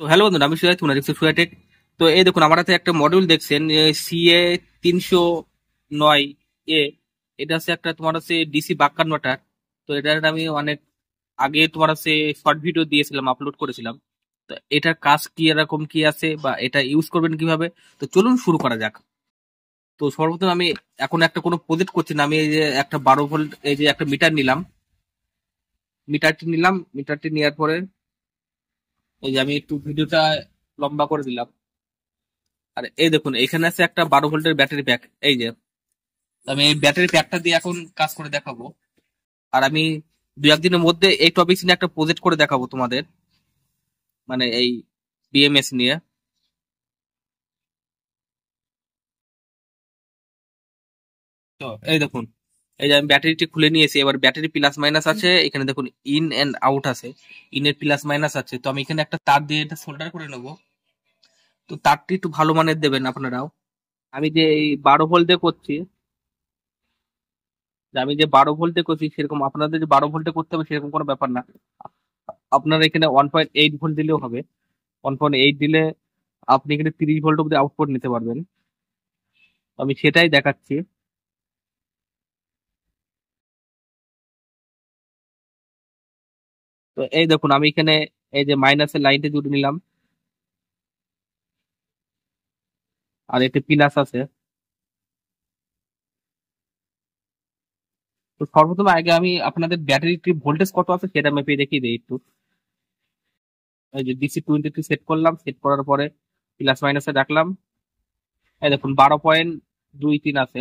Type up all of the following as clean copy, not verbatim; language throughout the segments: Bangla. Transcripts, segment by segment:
তো হ্যালো বন্ধুরা, আমি সুয়াই, তোমরা দেখছো সুয়াটেক। তো এই দেখুন, আমার হাতে একটা মডিউল দেখছেন, সিএ 309 এ। এটা হচ্ছে একটা তোমার হচ্ছে ডিসি 52টার। তো এটার আমি অনেক আগে তোমার হচ্ছে শর্ট ভিডিও দিয়েছিলাম, আপলোড করেছিলাম। তো এটার কাজ কি, এরকম কি আছে বা এটা ইউজ করবেন কিভাবে, তো চলুন শুরু করা যাক। তো সর্বপ্রথম আমি এখন একটা কোনো প্রজেক্ট করছি না, আমি এই যে একটা 12 ভোল্ট এই যে একটা মিটার নিলাম। মিটারটি নেওয়ার পরে এই যে আমি একটু ভিডিওটা লম্বা করে দিলাম। আর এই দেখুন, এখানে আছে একটা 12 ভোল্টের ব্যাটারি প্যাক। এই যে আমি এই ব্যাটারি প্যাকটা দিয়ে এখন কাজ করে দেখাবো। আর আমি দু একদিনের মধ্যে এই টপিক নিয়ে একটা প্রজেক্ট করে দেখাবো তোমাদের, মানে এই বিএমএস নিয়ে। তো এই দেখুন, এই যে আমি ব্যাটারিটি খুলে নিয়েছি। এবার ব্যাটারি প্লাস মাইনাস আছে, এখানে দেখুন ইন এন্ড আউট আছে। ইনের প্লাস মাইনাস আছে, তো আমি এখানে একটা তার দিয়ে এটা সোল্ডার করে নেবো। তো তারটি একটু ভালো মানের দেবেন আপনারাও। আমি যে এই 12 ভোল্ট দিয়ে করছি, যে আমি যে 12 ভোল্টে করছি সেরকম আপনাদের যে 12 ভোল্টে করতে হবে সেরকম কোনো ব্যাপার না। আপনারা এখানে 1.8 ভোল্ট দিলেও হবে। 1.8 দিলে আপনি এখানে 30 ভোল্ট অব্দি আউটপুট নিতে পারবেন। তো আমি সেটাই দেখাচ্ছি। তো এই দেখুন, আমি এখানে এই যে মাইনাসের লাইনটা জুড়ে নিলাম, আর এতে প্লাস আছে। তো সর্বপ্রথম আগে আমি আপনাদের ব্যাটারিটির ভোল্টেজ কত আছে সেটা মেপে দেখিয়ে দিই একটু। এই যে DC-23 সেট করলাম, সেট করার পরে প্লাস মাইনাসে রাখলাম। এই দেখুন 12.23 আছে।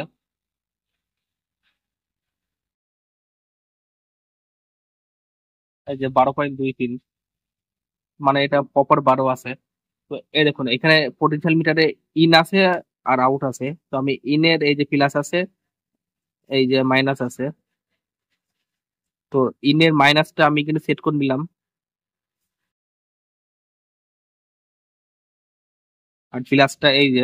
এই যে 12.23, মানে এটা প্রপার 12 আছে। তো এই দেখুন, এখানে পোটেনশিয়াল মিটারে ইন আছে আর আউট আছে। তো আমি ইনের এই যে প্লাস আছে, এই যে মাইনাস আছে। তো ইনের মাইনাসটা আমি কিন্তু সেট করে নিলাম, আর প্লাসটা এই যে।